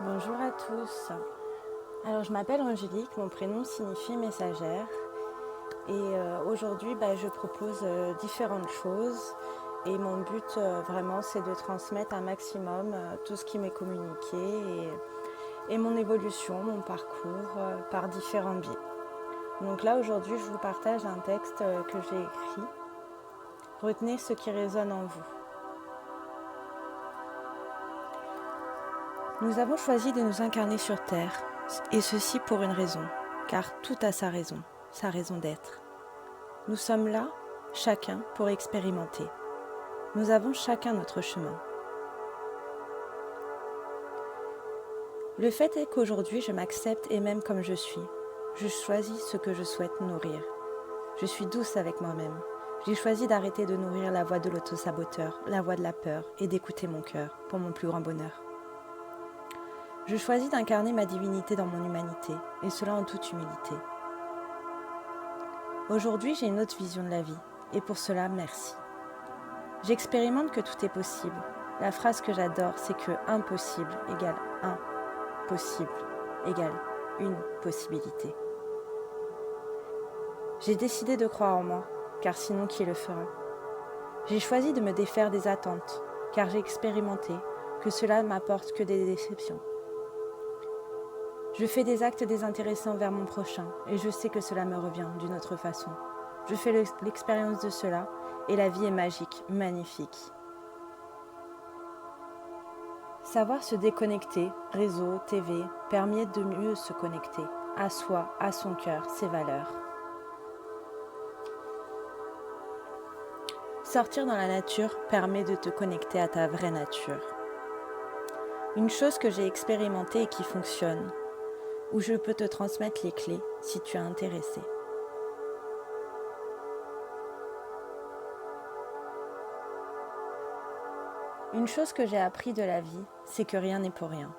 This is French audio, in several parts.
Bonjour à tous. Alors je m'appelle Angélique, mon prénom signifie messagère et aujourd'hui je propose différentes choses et mon but vraiment c'est de transmettre un maximum tout ce qui m'est communiqué et mon évolution, mon parcours par différents biais. Donc là aujourd'hui je vous partage un texte que j'ai écrit. Retenez ce qui résonne en vous. Nous avons choisi de nous incarner sur Terre, et ceci pour une raison, car tout a sa raison d'être. Nous sommes là, chacun, pour expérimenter. Nous avons chacun notre chemin. Le fait est qu'aujourd'hui, je m'accepte et m'aime comme je suis. Je choisis ce que je souhaite nourrir. Je suis douce avec moi-même. J'ai choisi d'arrêter de nourrir la voix de l'auto-saboteur, la voix de la peur, et d'écouter mon cœur pour mon plus grand bonheur. Je choisis d'incarner ma divinité dans mon humanité, et cela en toute humilité. Aujourd'hui, j'ai une autre vision de la vie, et pour cela, merci. J'expérimente que tout est possible. La phrase que j'adore, c'est que impossible égale un, possible égale une possibilité. J'ai décidé de croire en moi, car sinon qui le fera? J'ai choisi de me défaire des attentes, car j'ai expérimenté que cela m'apporte que des déceptions. Je fais des actes désintéressés envers mon prochain et je sais que cela me revient d'une autre façon. Je fais l'expérience de cela et la vie est magique, magnifique. Savoir se déconnecter, réseau, TV, permet de mieux se connecter à soi, à son cœur, ses valeurs. Sortir dans la nature permet de te connecter à ta vraie nature. Une chose que j'ai expérimentée et qui fonctionne, où je peux te transmettre les clés si tu es intéressé. Une chose que j'ai appris de la vie, c'est que rien n'est pour rien.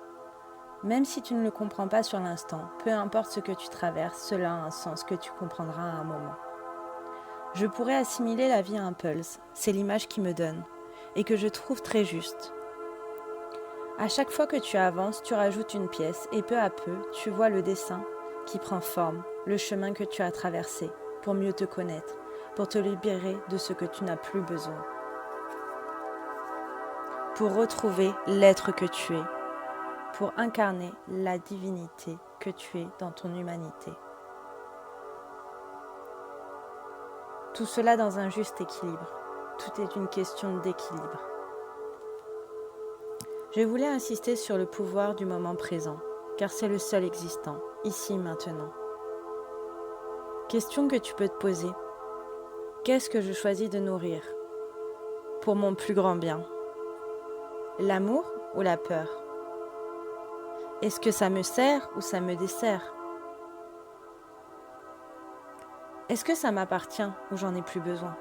Même si tu ne le comprends pas sur l'instant, peu importe ce que tu traverses, cela a un sens que tu comprendras à un moment. Je pourrais assimiler la vie à un pulse, c'est l'image qui me donne, et que je trouve très juste. À chaque fois que tu avances, tu rajoutes une pièce, et peu à peu, tu vois le dessin qui prend forme, le chemin que tu as traversé, pour mieux te connaître, pour te libérer de ce que tu n'as plus besoin. Pour retrouver l'être que tu es, pour incarner la divinité que tu es dans ton humanité. Tout cela dans un juste équilibre. Tout est une question d'équilibre. Je voulais insister sur le pouvoir du moment présent, car c'est le seul existant, ici maintenant. Question que tu peux te poser. Qu'est-ce que je choisis de nourrir pour mon plus grand bien? L'amour ou la peur? Est-ce que ça me sert ou ça me dessert? Est-ce que ça m'appartient ou j'en ai plus besoin?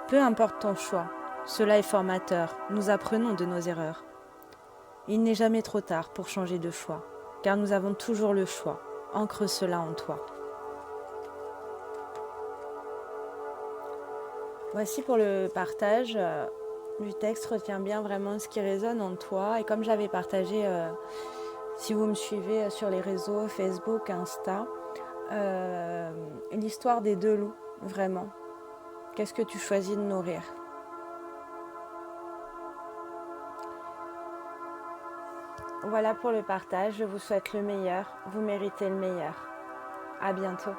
Peu importe ton choix, cela est formateur, nous apprenons de nos erreurs. Il n'est jamais trop tard pour changer de choix, car nous avons toujours le choix. Ancre cela en toi. Voici pour le partage du texte. Retiens bien vraiment ce qui résonne en toi. Et comme j'avais partagé, si vous me suivez sur les réseaux, Facebook, Insta, l'histoire des deux loups, vraiment. Qu'est-ce que tu choisis de nourrir? Voilà pour le partage. Je vous souhaite le meilleur. Vous méritez le meilleur. À bientôt.